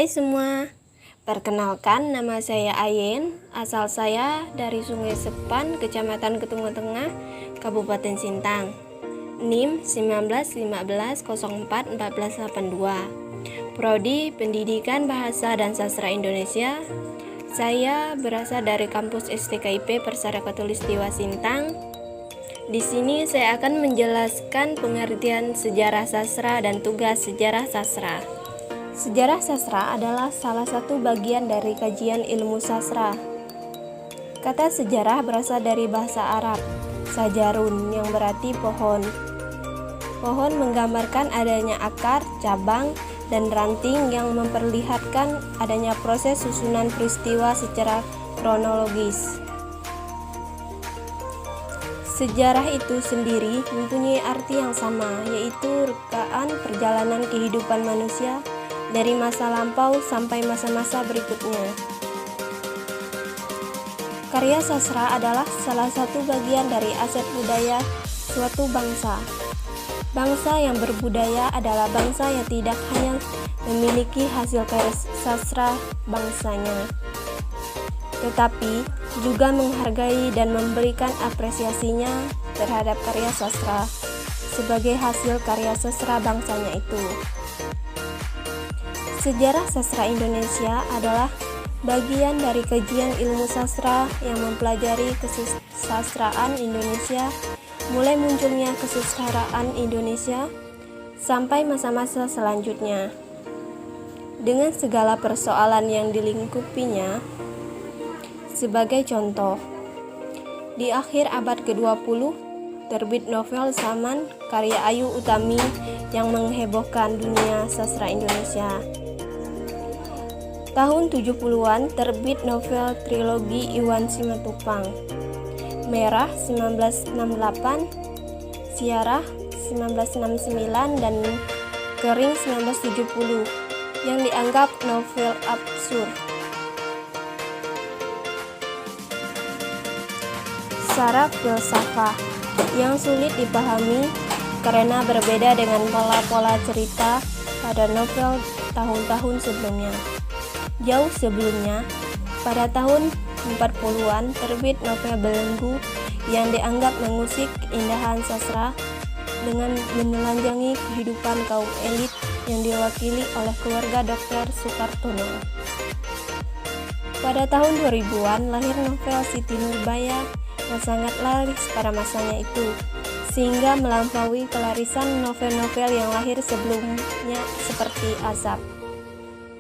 Hai semua, perkenalkan nama saya Ayen, asal saya dari Sungai Sepan, Kecamatan Ketungu Tengah, Kabupaten Sintang. NIM 1915041482. Prodi Pendidikan Bahasa dan Sastra Indonesia. Saya berasal dari kampus STKIP Persada Khatulistiwa Sintang. Di sini saya akan menjelaskan pengertian sejarah sastra dan tugas sejarah sastra. Sejarah sastra adalah salah satu bagian dari kajian ilmu sastra. Kata sejarah berasal dari bahasa Arab, sajarun, yang berarti pohon. Pohon menggambarkan adanya akar, cabang, dan ranting yang memperlihatkan adanya proses susunan peristiwa secara kronologis. Sejarah itu sendiri mempunyai arti yang sama, yaitu rekaan perjalanan kehidupan manusia dari masa lampau sampai masa-masa berikutnya. Karya sastra adalah salah satu bagian dari aset budaya suatu bangsa. Bangsa yang berbudaya adalah bangsa yang tidak hanya memiliki hasil karya sastra bangsanya, tetapi juga menghargai dan memberikan apresiasinya terhadap karya sastra sebagai hasil karya sastra bangsanya itu. Sejarah sastra Indonesia adalah bagian dari kajian ilmu sastra yang mempelajari kesusastraan Indonesia, mulai munculnya kesusastraan Indonesia sampai masa-masa selanjutnya, dengan segala persoalan yang dilingkupinya. Sebagai contoh, di akhir abad ke-20 terbit novel Saman karya Ayu Utami yang menghebohkan dunia sastra Indonesia. Tahun 70-an terbit novel trilogi Iwan Simatupang, Merah 1968, Siarah 1969, dan Kering 1970 yang dianggap novel absurd. Secara filsafah yang sulit dipahami karena berbeda dengan pola-pola cerita pada novel tahun-tahun sebelumnya. Jauh sebelumnya, pada tahun 40-an terbit novel Belenggu yang dianggap mengusik keindahan sastra dengan menelanjangi kehidupan kaum elit yang diwakili oleh keluarga Dr. Soekartono. Pada tahun 2000-an lahir novel Siti Nurbaya yang sangat laris pada masanya itu, sehingga melampaui kelarisan novel-novel yang lahir sebelumnya seperti Azab.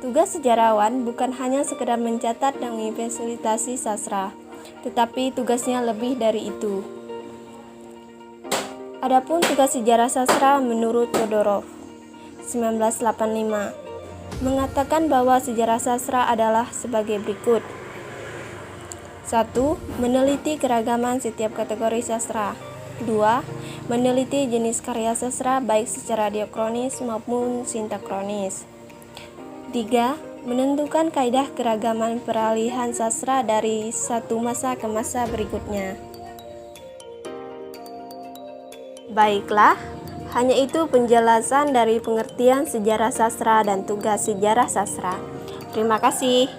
Tugas sejarawan bukan hanya sekedar mencatat dan menginventarisasi sastra, tetapi tugasnya lebih dari itu. Adapun tugas sejarah sastra menurut Todorov 1985 mengatakan bahwa sejarah sastra adalah sebagai berikut. 1. Meneliti keragaman setiap kategori sastra. 2. Meneliti jenis karya sastra baik secara diakronis maupun sintakronis. 3. Menentukan kaidah keragaman peralihan sastra dari satu masa ke masa berikutnya. Baiklah, hanya itu penjelasan dari pengertian sejarah sastra dan tugas sejarah sastra. Terima kasih.